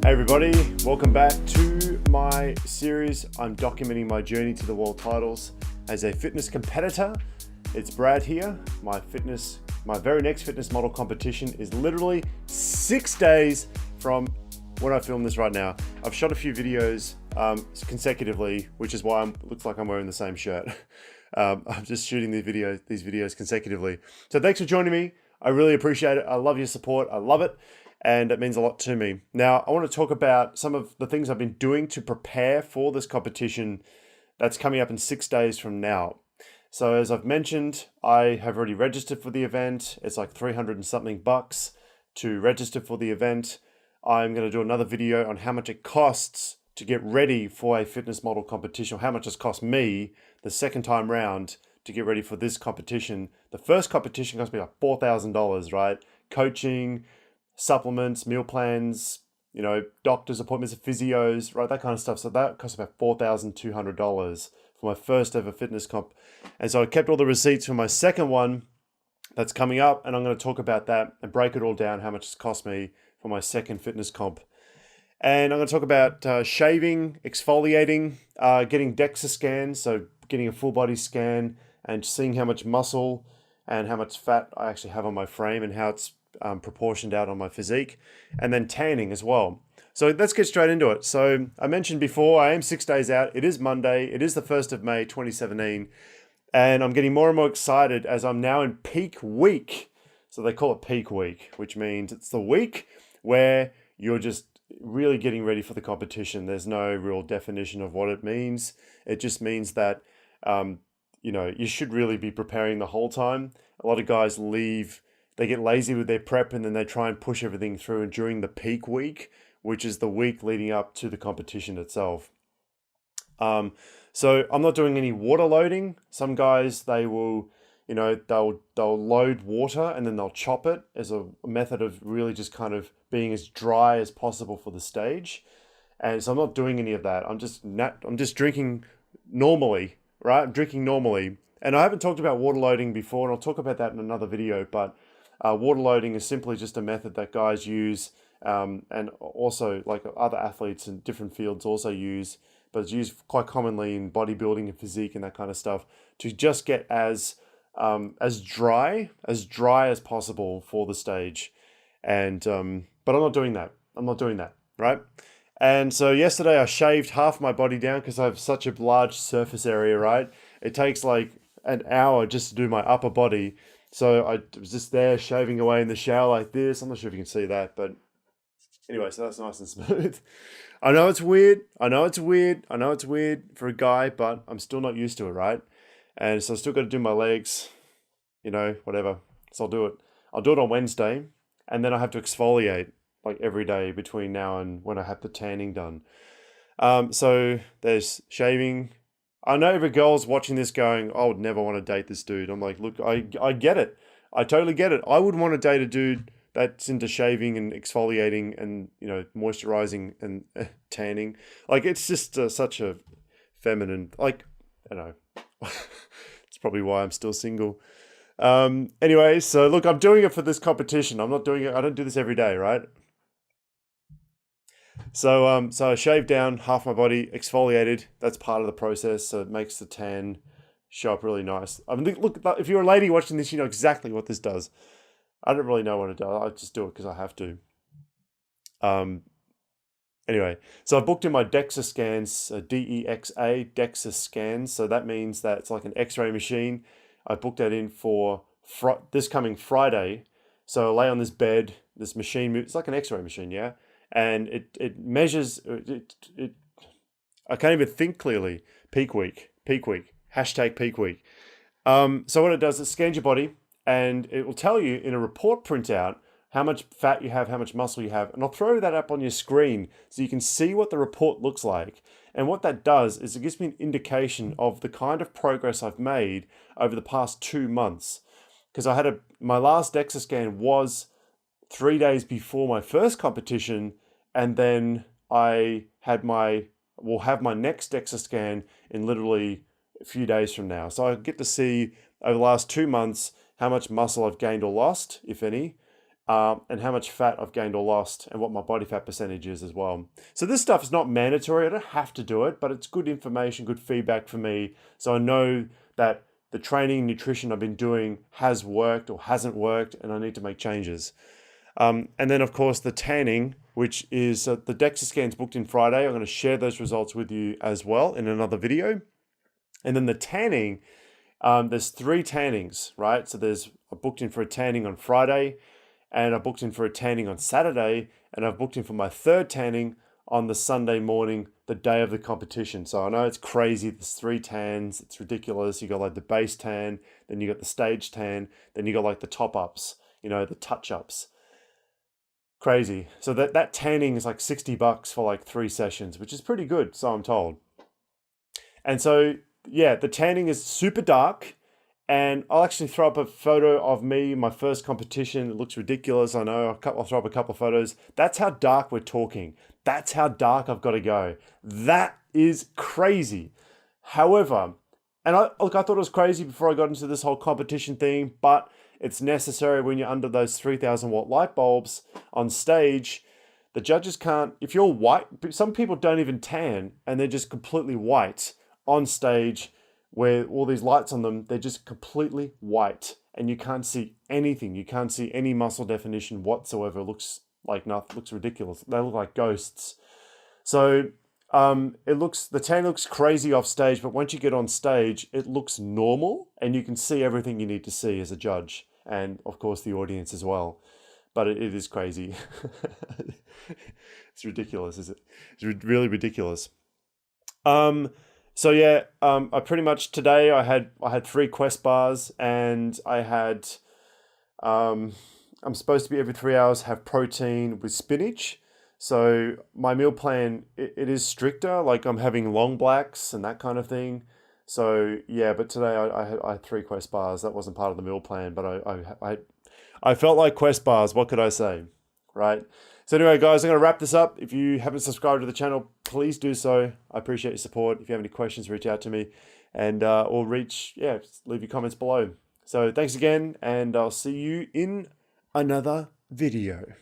Hey everybody, welcome back to my series. I'm documenting my journey to the world titles as a fitness competitor. It's Brad here. My very next fitness model competition is literally 6 days from when I film this right now. I've shot a few videos consecutively, which is why it looks like I'm wearing the same shirt. I'm just shooting these videos consecutively. So thanks for joining me. I really appreciate it. I love your support. I love it. And it means a lot to me. Now, I want to talk about some of the things I've been doing to prepare for this competition that's coming up in 6 days from now. So as I've mentioned, I have already registered for the event. It's like 300 and something bucks to register for the event. I'm going to do another video on how much it costs to get ready for a fitness model competition, or how much it's cost me the second time round to get ready for this competition. The first competition cost me like $4,000, right? Coaching, supplements, meal plans, doctor's appointments, physios, right? That kind of stuff. So that cost about $4,200 for my first ever fitness comp. And so I kept all the receipts for my second one that's coming up, and I'm going to talk about that and break it all down, how much it's cost me for my second fitness comp. And I'm going to talk about shaving, exfoliating, getting DEXA scans, so getting a full body scan and seeing how much muscle and how much fat I actually have on my frame and how it's proportioned out on my physique, and then tanning as well. So let's get straight into it. So I mentioned before, I am 6 days out. It is Monday. It is the 1st of May, 2017. And I'm getting more and more excited as I'm now in peak week. So they call it peak week, which means it's the week where you're just really getting ready for the competition. There's no real definition of what it means. It just means that, you should really be preparing the whole time. A lot of guys they get lazy with their prep, and then they try and push everything through and during the peak week, which is the week leading up to the competition itself. So I'm not doing any water loading. Some guys, they'll load water and then they'll chop it as a method of really just kind of being as dry as possible for the stage. And so I'm not doing any of that. I'm just drinking normally, right? I'm drinking normally. And I haven't talked about water loading before, and I'll talk about that in another video, but water loading is simply just a method that guys use, and also like other athletes in different fields also use, but it's used quite commonly in bodybuilding and physique and that kind of stuff, to just get as dry as possible for the stage. And but I'm not doing that, right? And so yesterday I shaved half my body down because I have such a large surface area, right? It takes like an hour just to do my upper body. So I was just there shaving away in the shower like this. I'm not sure if you can see that, but anyway, so that's nice and smooth. I know it's weird for a guy, but I'm still not used to it, right? And so I still got to do my legs, whatever. So I'll do it. I'll do it on Wednesday, and then I have to exfoliate like every day between now and when I have the tanning done. So there's shaving. I know every girl's watching this going, I would never want to date this dude. I'm like, look, I get it. I totally get it. I wouldn't want to date a dude that's into shaving and exfoliating and, moisturizing and tanning. Like, it's just such a feminine, like, I don't know. It's probably why I'm still single. Anyway, so look, I'm doing it for this competition. I'm not doing it. I don't do this every day, right? So I shaved down half my body, exfoliated. That's part of the process. So it makes the tan show up really nice. I mean, look, if you're a lady watching this, you know exactly what this does. I don't really know what it does. I just do it because I have to. Anyway, so I booked in my DEXA scans, DEXA, DEXA scans. So that means that it's like an X-ray machine. I booked that in for this coming Friday. So I lay on this bed, this machine, it's like an X-ray machine, yeah? And it measures, I can't even think clearly. Peak week, hashtag peak week. So what it does, it scans your body, and it will tell you in a report printout how much fat you have, how much muscle you have. And I'll throw that up on your screen so you can see what the report looks like. And what that does is it gives me an indication of the kind of progress I've made over the past 2 months. Because my last DEXA scan was 3 days before my first competition, and then I will have my next DEXA scan in literally a few days from now. So I get to see over the last 2 months how much muscle I've gained or lost, if any, and how much fat I've gained or lost, and what my body fat percentage is as well. So this stuff is not mandatory. I don't have to do it, but it's good information, good feedback for me. So I know that the training and nutrition I've been doing has worked or hasn't worked, and I need to make changes. And then, of course, the tanning, which is the DEXA scan's booked in Friday. I'm going to share those results with you as well in another video. And then the tanning, there's 3 tannings, right? So I booked in for a tanning on Friday, and I booked in for a tanning on Saturday, and I've booked in for my 3rd tanning on the Sunday morning, the day of the competition. So I know it's crazy. There's 3 tans. It's ridiculous. You got like the base tan, then you got the stage tan, then you got like the top ups, the touch ups. Crazy. So that tanning is like $60 for like 3 sessions, which is pretty good, so I'm told. And so, yeah, the tanning is super dark. And I'll actually throw up a photo of me, my first competition. It looks ridiculous, I know. I'll throw up a couple of photos. That's how dark we're talking. That's how dark I've got to go. That is crazy. However, and I thought it was crazy before I got into this whole competition thing, but it's necessary when you're under those 3,000 watt light bulbs on stage. The judges can't, if you're white, some people don't even tan and they're just completely white on stage, where all these lights on them, they're just completely white and you can't see anything. You can't see any muscle definition whatsoever. It looks like nothing, looks ridiculous. They look like ghosts. So the tan looks crazy off stage, but once you get on stage, it looks normal and you can see everything you need to see as a judge, and of course the audience as well. But it is crazy. It's ridiculous, is it? It's really ridiculous. So yeah, I pretty much today I had 3 Quest bars, and I had I'm supposed to be every 3 hours have protein with spinach. So my meal plan it is stricter. Like I'm having long blacks and that kind of thing. So yeah, but today I had 3 Quest bars. That wasn't part of the meal plan, but I felt like Quest bars. What could I say, right? So anyway, guys, I'm going to wrap this up. If you haven't subscribed to the channel, please do so. I appreciate your support. If you have any questions, reach out to me, and or leave your comments below. So thanks again, and I'll see you in another video.